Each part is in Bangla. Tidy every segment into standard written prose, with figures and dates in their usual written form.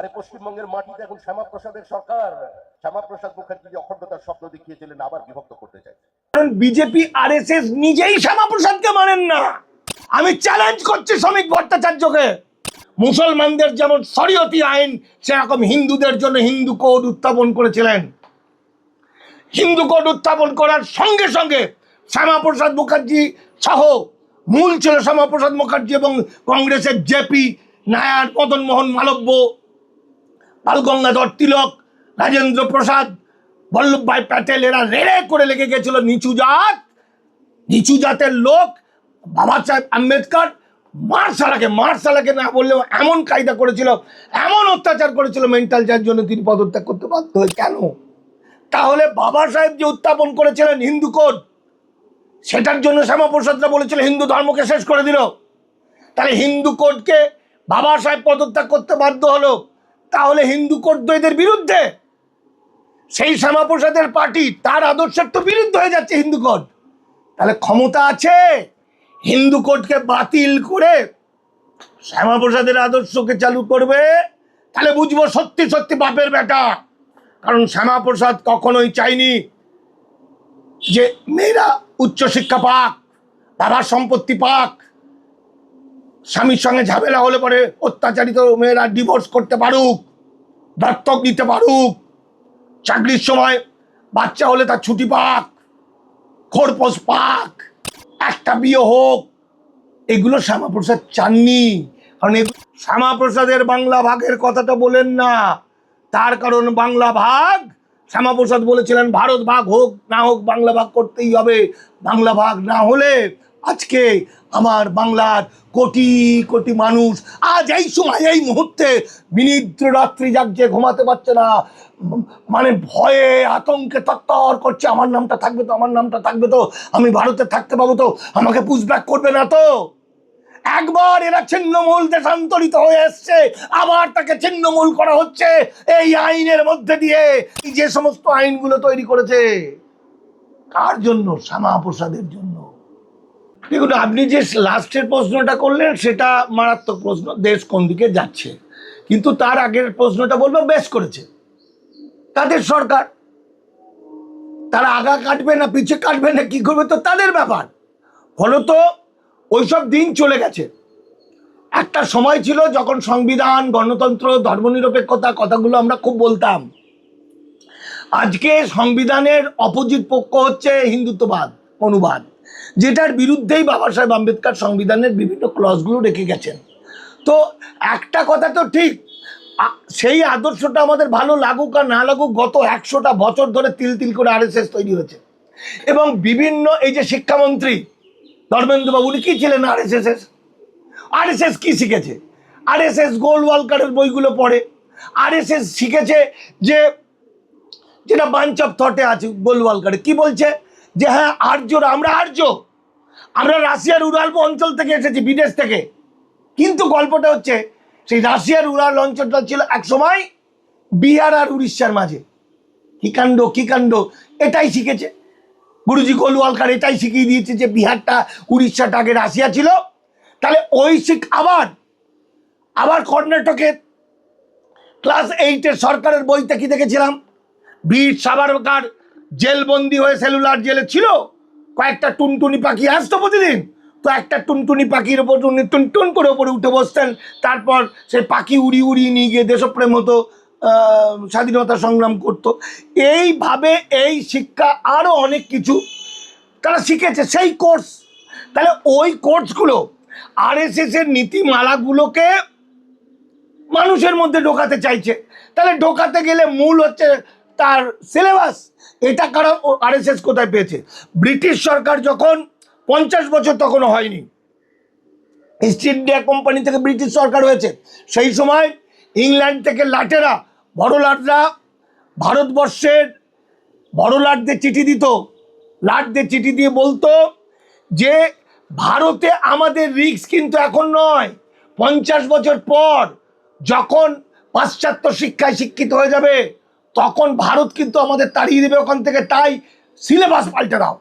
আরে পশ্চিমবঙ্গের মাটিতে এখন শ্যামাপ্রসাদের সরকার। শ্যামাপ্রসাদ মুখার্জি যে অখণ্ডতার স্বপ্ন দেখিয়েছিলেন আবার বিভক্ত করতে চাইছে। কারণ বিজেপি আরএসএস নিজেই শ্যামাপ্রসাদকে মানেন না। আমি চ্যালেঞ্জ করছি শ্রমিক ভট্টাচার্যকে। মুসলমানদের যেমন শরিয়তি আইন, সেরকম হিন্দুদের জন্য হিন্দু কোড উত্থাপন করেছিলেন। হিন্দু কোড উত্থাপন করার সঙ্গে সঙ্গে শ্যামাপ্রসাদ মুখার্জি সহ, মূল ছিল শ্যামাপ্রসাদ মুখার্জি এবং কংগ্রেসের জেপি নায়ার, মদন মোহন মালব্য, বালগঙ্গাধর তিলক, রাজেন্দ্র প্রসাদ, বল্লভভাই প্যাটেল, এরা রেড়ে করে লেগে গেছিল নিচু জাত, নিচু জাতের লোক। বাবা সাহেব আম্বেদকর মার্শালাকে না বললেও এমন কায়দা করেছিল, এমন অত্যাচার করেছিল মেন্টাল, যার জন্য তিনি পদত্যাগ করতে বাধ্য হয়। কেন? তাহলে বাবা সাহেব যে উত্থাপন করেছিলেন হিন্দু কোড, সেটার জন্য শ্যামাপ্রসাদরা বলেছিল হিন্দু ধর্মকে শেষ করে দিল। তাহলে হিন্দু কোডকে বাবা সাহেব পদত্যাগ করতে বাধ্য হলো, তাহলে হিন্দু কোড তো এদের বিরুদ্ধে। সেই শ্যামাপ্রসাদের পার্টি, তার আদর্শের তো বিরুদ্ধ হয়ে যাচ্ছে হিন্দু কোড। তাহলে ক্ষমতা আছে হিন্দু কোডকে বাতিল করে শ্যামাপ্রসাদের আদর্শকে চালু করবে, তাহলে বুঝবো সত্যি সত্যি বাপের বেটা। কারণ শ্যামাপ্রসাদ কখনোই চাইনি যে মেয়েরা উচ্চশিক্ষা পাক, বাবার সম্পত্তি পাক, স্বামীর সঙ্গে ঝামেলা হলে পরে অত্যাচারিত মেয়েরা ডিভোর্স করতে পারুক, দত্তক নিতে পারুক, চাকরির সময় বাচ্চা হলে তার ছুটি পাক, খোরপোশ পাক, একটা বিয়ে হোক। এগুলো শ্যামাপ্রসাদ চাননি। কারণ শ্যামাপ্রসাদের বাংলা ভাগের কথাটা বলেন না, তার কারণ বাংলা ভাগ, শ্যামাপ্রসাদ বলেছিলেন ভারত ভাগ হোক না হোক বাংলা ভাগ করতেই হবে। বাংলা ভাগ না হলে আজকে আমার বাংলার কোটি কোটি মানুষ আজ এই সময় এই মুহূর্তে বিনিদ্র রাত্রি জাগছে, ঘুমাতে পারছে না, মানে ভয়ে আতঙ্কে তত্তর করছে, আমার নামটা থাকবে তো, আমার নামটা থাকবে তো, আমি ভারতে থাকতে পাবো তো, আমাকে পুশব্যাক করবে না তো। একবার এরা ছিন্নমূল দেশান্তরিত হয়ে এসছে, আবার তাকে ছিন্নমূল করা হচ্ছে এই আইনের মধ্যে দিয়ে। যে সমস্ত আইনগুলো তৈরি করেছে কার জন্য? শ্যামাপ্রসাদের জন্য। দেখুন, আপনি যে লাস্টের প্রশ্নটা করলেন সেটা মারাত্মক প্রশ্ন, দেশ কোন দিকে যাচ্ছে। কিন্তু তার আগের প্রশ্নটা বলবো, বেশ করেছে তাদের সরকার, তারা আগা কাটবে না পিছে কাটবে না কি করবে তো তাদের ব্যাপার। ফলত ওইসব দিন চলে গেছে। একটা সময় ছিল যখন সংবিধান, গণতন্ত্র, ধর্মনিরপেক্ষতা কথাগুলো আমরা খুব বলতাম। আজকে সংবিধানের অপোজিট পক্ষ হচ্ছে হিন্দুত্ববাদ, অনুবাদ, যেটার বিরুদ্ধেই বাবা সাহেব আম্বেদকর সংবিধানের বিভিন্ন ক্লজগুলো রেখে গেছেন। তো একটা কথা তো ঠিক, সেই আদর্শটা আমাদের ভালো লাগুক আর না লাগুক, গত 100টা বছর ধরে তিল তিল করে আরএসএস তৈরি হয়েছে। এবং বিভিন্ন এই যে শিক্ষামন্ত্রী ধর্মেন্দ্রবাবু, উনি কি ছিলেন আরএসএস কি শিখেছে? আরএসএস গোলওয়ালকারের বইগুলো পড়ে। আরএসএস শিখেছে যে, যেটা বাঞ্চ অফ থটে আছে গোলওয়ালকারে, কি বলছে যে হ্যাঁ আর্যরা, আমরা রাশিয়ার উরাল অঞ্চল থেকে এসেছি, বিদেশ থেকে। কিন্তু গল্পটা হচ্ছে সেই রাশিয়ার উরাল অঞ্চলটা ছিল এক সময় বিহার আর উড়িষ্যার মাঝে। কি কাণ্ড, এটাই শিখেছে গুরুজি গোলওয়ালকার, এটাই শিখিয়ে দিয়েছে যে বিহারটা উড়িষ্যাটা আগে রাশিয়া ছিল। তাহলে ওই আবার কর্ণাটকের ক্লাস 8-এর সরকারের বইতে কি দেখেছিলাম, বীর সাভারকার জেলবন্দি হয়ে সেলুলার জেলে ছিল, কয়েকটা টুনটুনি পাখি আসতো প্রতিদিন, তো একটা টুনটুনি পাখির ওপর উনি টুনটুন করে ওপরে উঠে বসতেন, তারপর সেই পাখি উড়িয়ে নিয়ে গিয়ে দেশপ্রেম হতো, স্বাধীনতা সংগ্রাম করত। এইভাবে এই শিক্ষা আরও অনেক কিছু তারা শিখেছে, সেই কোর্স। তাহলে ওই কোর্সগুলো আরএসএসের নীতিমালাগুলোকে মানুষের মধ্যে ঢোকাতে চাইছে। তাহলে ঢোকাতে গেলে মূল হচ্ছে তার সিলেবাস। এটা কারণ আরএসএস কোথায় পেয়েছে? ব্রিটিশ সরকার যখন 50 বছর তখনও হয়নি, ইস্ট ইন্ডিয়া কোম্পানি থেকে ব্রিটিশ সরকার হয়েছে, সেই সময় ইংল্যান্ড থেকে লাটেরা, বড়লাটরা ভারতবর্ষের বড়লাটদের চিঠি দিত, লাটদের চিঠি দিয়ে বলতো যে ভারতে আমাদের রিস্ক কিন্তু এখন নয়, 50 বছর পর যখন পাশ্চাত্য শিক্ষায় শিক্ষিত হয়ে যাবে তখন ভারত কিন্তু আমাদের তাড়িয়ে দেবে ওখান থেকে, তাই সিলেবাস পাল্টে দাও।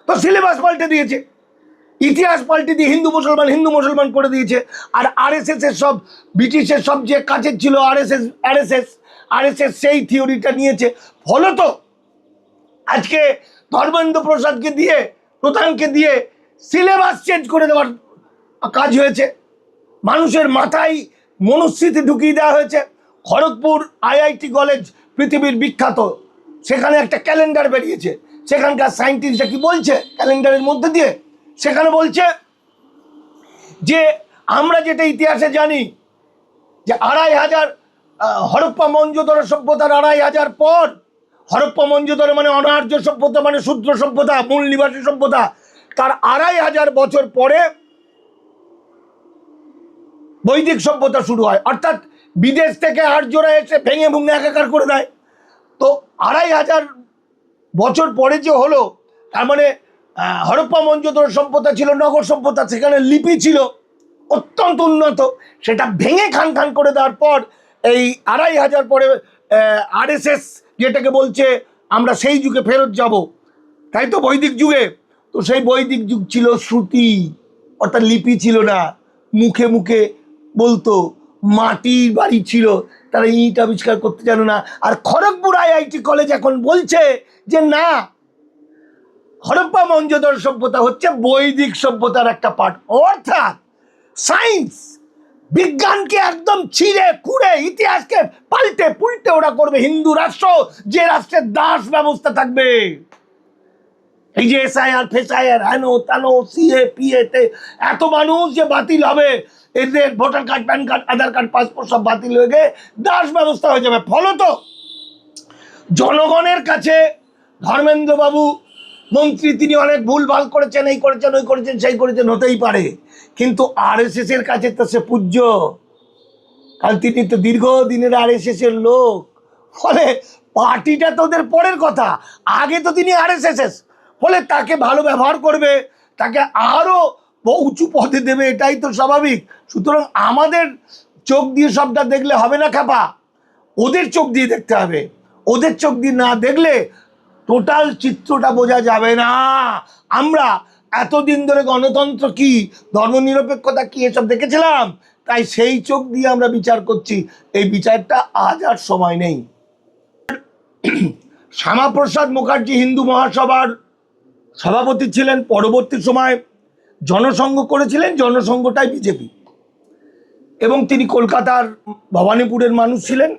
তো সিলেবাস পাল্টে দিয়েছে। ইতিহাস পাল্টে দিয়ে হিন্দু মুসলমান করে দিয়েছে। আর আরএসএস এর সব ব্রিটিশের সব যে কাছের ছিল আরএসএস সেই থিওরিটা নিয়েছে। ফলত আজকে ধর্মেন্দ্র প্রসাদকে দিয়ে, প্রধানকে দিয়ে সিলেবাস চেঞ্জ করে দেওয়ার কাজ হয়েছে। মানুষের মাথায় মনুস্মৃতি ঢুকিয়ে দেওয়া হয়েছে। খড়গপুর আইআইটি কলেজ পৃথিবীর বিখ্যাত, সেখানে একটা ক্যালেন্ডার বেরিয়েছে। সেখানকার সায়েন্টিস্টরা কি বলছে ক্যালেন্ডারের মধ্যে দিয়ে? সেখানে বলছে যে আমরা যেটা ইতিহাসে জানি যে 2500 হরপ্পা মহেঞ্জোদারো সভ্যতার 2500 পর, হরপ্পা মহেঞ্জোদারো মানে অনার্য সভ্যতা, মানে শূদ্র সভ্যতা, মূল নিবাসী সভ্যতা, তার 2500 বছর পরে বৈদিক সভ্যতা শুরু হয়। অর্থাৎ বিদেশ থেকে আর্যরা এসে ভেঙে ভুঙে একাকার করে দেয়। তো 2500 বছর পরে যে হলো, তার মানে হরপ্পা মহেঞ্জোদারো সভ্যতা ছিল নগর সভ্যতা, সেখানে লিপি ছিল অত্যন্ত উন্নত, সেটা ভেঙে খান খান করে দেওয়ার পর এই 2500 পরে আরএসএস যেটাকে বলছে আমরা সেই যুগে ফেরত যাব, তাই তো, বৈদিক যুগে। তো সেই বৈদিক যুগ ছিল শ্রুতি, অর্থাৎ লিপি ছিল না, মুখে মুখে বলতো, মাটির বাড়ি ছিল, তারা ইট আবিষ্কার করতে জানো না। আর খড়গপুর আইআইটি কলেজ এখন বলছে যে না, হরপ্পা মহেঞ্জোদারো সভ্যতা হচ্ছে বৈদিক সভ্যতার একটা পার্ট। অর্থাৎ সায়েন্স, বিজ্ঞানকে একদম ছিঁড়ে খুঁড়ে ইতিহাসকে পাল্টে পুল্টে ওরা করবে হিন্দু রাষ্ট্র, যে রাষ্ট্রের দাস ব্যবস্থা থাকবে। এই যে এসআইআর ফেসআইআর হেন তেন সিএ পিএতে এত মানুষ যে বাতিল হবে, এদের ভোটার কার্ড, প্যান কার্ড, আধার কার্ড, পাসপোর্ট সব বাতিল হয়ে গিয়ে দাস ব্যবস্থা হয়ে যাবে। ফলত জনগণের কাছে ধর্মেন্দ্রবাবু মন্ত্রী তিনি অনেক ভুল ভাল করেছেন, এই করেছেন, ওই করেছেন, সেই করেছেন, হতেই পারে, কিন্তু আরএসএস এর কাছে তো সে পূজ্য, কারণ তিনি তো দীর্ঘদিনের আরএসএস এর লোক। ফলে পার্টিটা তো ওদের পরের কথা, আগে তো তিনি আরএসএস, ফলে তাকে ভালো ব্যবহার করবে, তাকে আরো উঁচু পদে দেবে, এটাই তো স্বাভাবিক। সুতরাং আমাদের চোখ দিয়ে সবটা দেখলে হবে না খাপা, ওদের চোখ দিয়ে দেখতে হবে। ওদের চোখ দিয়ে না দেখলে টোটাল চিত্রটা বোঝা যাবে না। আমরা এতদিন ধরে গণতন্ত্র কি, ধর্মনিরপেক্ষতা কি, এসব দেখেছিলাম, তাই সেই চোখ দিয়ে আমরা বিচার করছি। এই বিচারটা আজ আর সময় নেই। শ্যামাপ্রসাদ মুখার্জি হিন্দু মহাসভার সভাপতি ছিলেন, পরবর্তী সময় জনসংঘ করেছিলেন, জনসংঘটাই বিজেপি, এবং তিনি কলকাতার ভবানীপুরের মানুষ ছিলেন।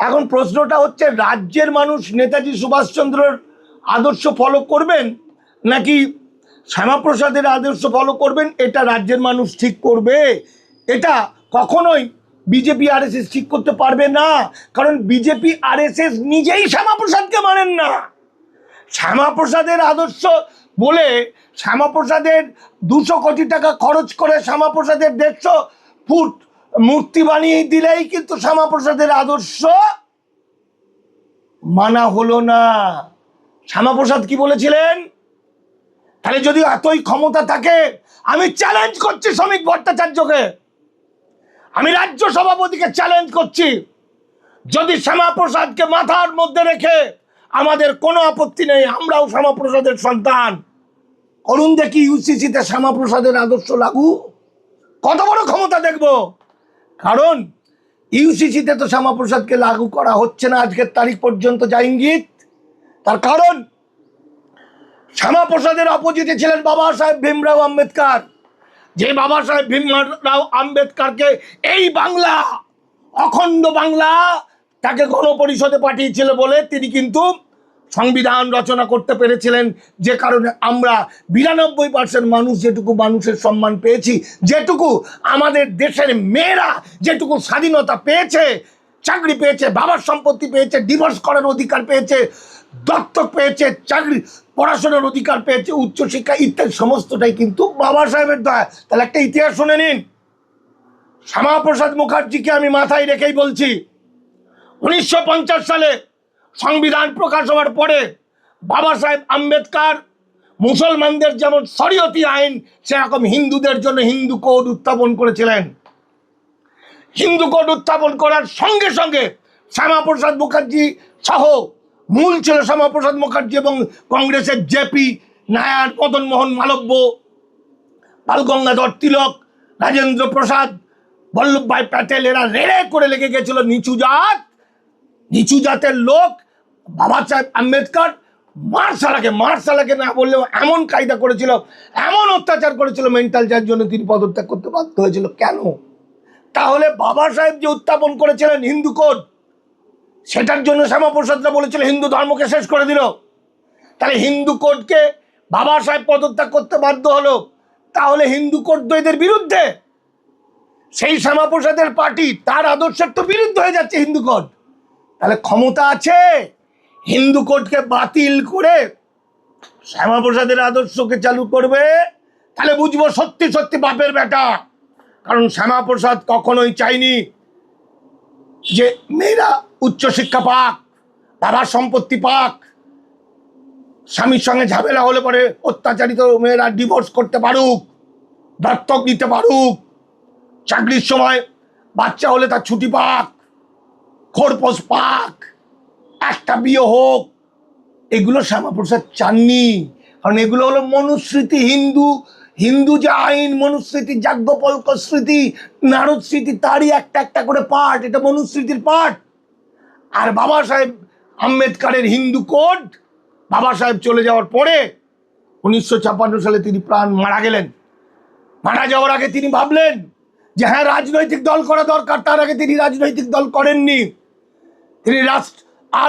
এখন প্রশ্নটা হচ্ছে, রাজ্যের মানুষ নেতাজি সুভাষচন্দ্রের আদর্শ ফলো করবেন নাকি শ্যামাপ্রসাদের আদর্শ ফলো করবেন, এটা রাজ্যের মানুষ ঠিক করবে। এটা কখনোই বিজেপি আরএসএস ঠিক করতে পারবে না, কারণ বিজেপি আরএসএস নিজেই শ্যামাপ্রসাদকে মানেন না। শ্যামাপ্রসাদের আদর্শ বলে শ্যামাপ্রসাদের 200 কোটি টাকা খরচ করে শ্যামাপ্রসাদের 150 ফুট মূর্তি বানিয়ে দিলেই কিন্তু শ্যামাপ্রসাদের আদর্শ মানা হলো না। শ্যামাপ্রসাদ কি বলেছিলেন? তাহলে যদি এতই ক্ষমতা থাকে, আমি চ্যালেঞ্জ করছি শ্রমিক ভট্টাচার্যকে, আমি রাজ্য সভাপতিকে চ্যালেঞ্জ করছি, যদি শ্যামাপ্রসাদকে মাথার মধ্যে রেখে আমাদের কোনো আপত্তি নেই, আমরাও শ্যামাপ্রসাদের সন্তান, করুন দেখি ইউসিসিতে শ্যামাপ্রসাদের আদর্শ লাগু, কত বড় ক্ষমতা দেখব। কারণ ইউসিসিতে তো শ্যামাপ্রসাদকে লাগু করা হচ্ছে না আজকের তারিখ পর্যন্ত, যা ইঙ্গিত। তার কারণ শ্যামাপ্রসাদের অপোজিটে ছিলেন বাবা সাহেব ভীমরাও আম্বেদকর, যে বাবা সাহেব ভীমরাও আম্বেদকরকে এই বাংলা, অখণ্ড বাংলা, তাকে গণপরিষদে পাঠিয়েছিল বলে তিনি কিন্তু সংবিধান রচনা করতে পেরেছিলেন, যে কারণে আমরা 92% মানুষ যেটুকু মানুষের সম্মান পেয়েছি, যেটুকু আমাদের দেশের মেয়েরা যেটুকু স্বাধীনতা পেয়েছে, চাকরি পেয়েছে, বাবার সম্পত্তি পেয়েছে, ডিভোর্স করার অধিকার পেয়েছে, দত্তক পেয়েছে, চাকরি পড়াশোনার অধিকার পেয়েছে, উচ্চশিক্ষা ইত্যাদি, সমস্তটাই কিন্তু বাবা সাহেবের দয়া। তাহলে একটা ইতিহাস শুনে নিন। শ্যামাপ্রসাদ মুখার্জিকে আমি মাথায় রেখেই বলছি, 1950 সালে সংবিধান প্রকাশ হওয়ার পরে বাবা সাহেব আম্বেদকর মুসলমানদের যেমন শরিয়তি আইন, সেরকম হিন্দুদের জন্য হিন্দু কোড উত্থাপন করেছিলেন। হিন্দু কোড উত্থাপন করার সঙ্গে সঙ্গে শ্যামাপ্রসাদ মুখার্জি সহ, মূল ছিল শ্যামাপ্রসাদ মুখার্জি এবং কংগ্রেসের জেপি নায়ার, মদন মোহন মালব্য, বাল গঙ্গাধর তিলক, রাজেন্দ্র প্রসাদ, বল্লভভাই প্যাটেল, এরা রেড়ে করে লেগে গেছিল নিচু জাতের লোক। বাবা সাহেব আম্বেদকর মার্শালাকে না বললেও এমন কায়দা করেছিল, এমন অত্যাচার করেছিল মেন্টাল, যার জন্য তিনি পদত্যাগ করতে বাধ্য হয়েছিল। কেন? তাহলে বাবা সাহেব যে উত্থাপন করেছিলেন হিন্দু কোড, সেটার জন্য শ্যামাপ্রসাদরা বলেছিল হিন্দু ধর্মকে শেষ করে দিল। তাহলে হিন্দু কোডকে বাবা সাহেব পদত্যাগ করতে বাধ্য হলো, তাহলে হিন্দু কোড তো এদের বিরুদ্ধে। সেই শ্যামাপ্রসাদের পার্টি, তার আদর্শের তো বিরুদ্ধে হয়ে যাচ্ছে হিন্দু কোড। তাহলে ক্ষমতা আছে হিন্দু কোডকে বাতিল করে শ্যামাপ্রসাদের আদর্শকে চালু করবে। তাহলে বুঝবো সত্যি সত্যি বাপের বেটা। কারণ শ্যামাপ্রসাদ কখনোই চাইনি যে মেয়েরা উচ্চশিক্ষা পাক, বাবার সম্পত্তি পাক, স্বামীর সঙ্গে ঝামেলা হলে পরে অত্যাচারিত মেয়েরা ডিভোর্স করতে পারুক, দত্তক নিতে পারুক, চাকরির সময় বাচ্চা হলে তার ছুটি পাক, খোরপোশ পাক, একটা বিয়ে হোক। এগুলো শ্যামাপ্রসাদ চাননি। কারণ এগুলো হলো মনুস্মৃতি, হিন্দু যে আইন, মনুস্মৃতি, যাজ্ঞবল্ক্য স্মৃতি, নারদ স্মৃতি, তারই একটা করে পার্ট, এটা মনুস্মৃতির পার্ট। আর বাবা সাহেব আম্বেদকরের হিন্দু কোড, বাবা সাহেব চলে যাওয়ার পরে 1956 সালে তিনি মারা গেলেন। মারা যাওয়ার আগে তিনি ভাবলেন যে হ্যাঁ, রাজনৈতিক দল করা দরকার। তার আগে তিনি রাজনৈতিক দল করেননি। তিনি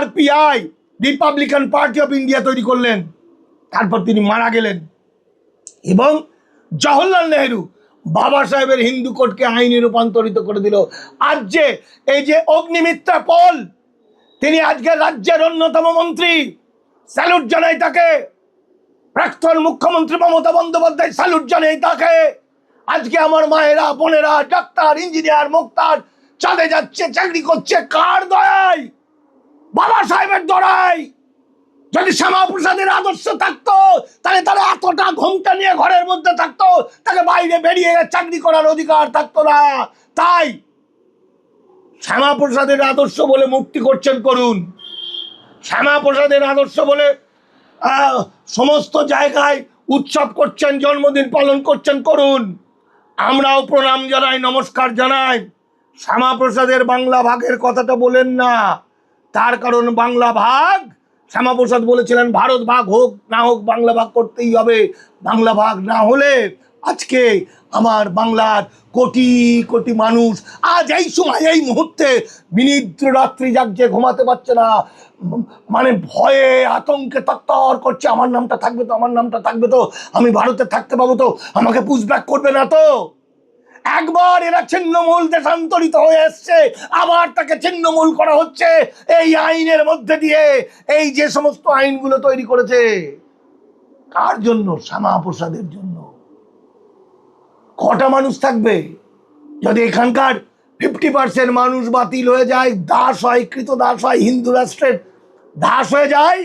RPI, Republican party of India তৈরি করলেন। তারপর তিনি মারা গেলেন এবং জওহরলাল নেহেরু বাবা সাহেবের হিন্দু কোডকে আইনে রূপান্তরিত করে দিল। আজ যে এই যে অগ্নিমিত্রা পল, তিনি আজকে রাজ্যের অন্যতম মন্ত্রী, স্যালুট জানাই তাকে। প্রাক্তন মুখ্যমন্ত্রী মমতা বন্দ্যোপাধ্যায়, স্যালুট জানাই তাকে। আজকে আমার মায়েরা, বোনেরা, ডাক্তার, ইঞ্জিনিয়ার, মুক্তার চাঁদে যাচ্ছে, চাকরি করছে। কার দয়ায়? বাবা সাহেবের দয়ায়। যদি শ্যামাপ্রসাদের আদর্শ থাকতো তাহলে তারা এতটা ঘোমটা নিয়ে ঘরের মধ্যে থাকতো, তাকে বাইরে বেরিয়ে চাকরি করার অধিকার থাকতো না। তাই শ্যামাপ্রসাদের আদর্শ বলে মুক্তি করছেন, করুন। শ্যামাপ্রসাদের আদর্শ বলে সমস্ত জায়গায় উৎসব করছেন, জন্মদিন পালন করছেন, করুন। আমরাও প্রণাম জানাই, নমস্কার জানাই। শ্যামাপ্রসাদের বাংলা ভাগের কথাটা বলেন না। তার কারণ বাংলা ভাগ, শ্যামাপ্রসাদ বলেছিলেন ভারত ভাগ হোক না হোক বাংলা ভাগ করতেই হবে। বাংলা ভাগ না হলে আজকে আমার বাংলার কোটি কোটি মানুষ আজ এই সময় এই মুহূর্তে বিনিদ্র রাত্রি জাগছে, ঘুমাতে পারছে না, মানে ভয়ে আতঙ্কে তত্তর করছে। আমার নামটা থাকবে তো, আমার নামটা থাকবে তো, আমি ভারতে থাকতে পাবো তো, আমাকে পুশব্যাক করবে না তো। একবার এরা ছিন্নমূল দেশান্তরিত হয়ে এসছে, আবার তাকে ছিন্নমূল করা হচ্ছে এই আইনের মধ্যে দিয়ে। এই যে সমস্ত আইনগুলো তৈরি করেছে, কার জন্য? শ্যামাপ্রসাদের জন্য। কটা মানুষ থাকবে? যদি এখানকার 50% মানুষ বাতিল হয়ে যায়, দাস হয়, কৃতদাস হয়, হিন্দু রাষ্ট্রের দাস হয়ে যায়,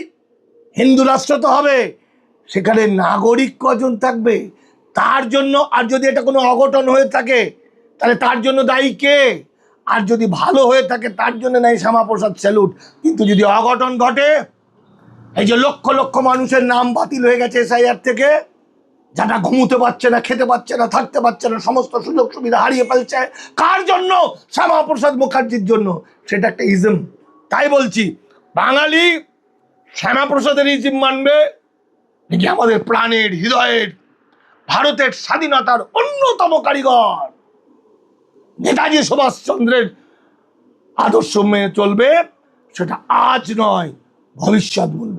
হিন্দু রাষ্ট্র তো হবে, সেখানে নাগরিক কজন থাকবে? তার জন্য। আর যদি এটা কোনো অঘটন হয়ে থাকে তাহলে তার জন্য দায়ী কে? আর যদি ভালো হয়ে থাকে তার জন্য নাই শ্যামাপ্রসাদ স্যালুট। কিন্তু যদি অঘটন ঘটে, এই যে লক্ষ লক্ষ মানুষের নাম বাতিল হয়ে গেছে SIR থেকে, যারা ঘুমোতে পারছে না, খেতে পারছে না, থাকতে পারছে না, সমস্ত সুযোগ সুবিধা হারিয়ে ফেলছে, কার জন্য? শ্যামাপ্রসাদ মুখার্জির জন্য। সেটা একটা ইজম। তাই বলছি, বাঙালি শ্যামাপ্রসাদের ইজম মানবে নাকি আমাদের প্রাণের, হৃদয়ের, ভারতের স্বাধীনতার অন্যতম কারিগর নেতাজি সুভাষচন্দ্রের আদর্শ মেনে চলবে? সেটা আজ নয়, ভবিষ্যৎ বলবে।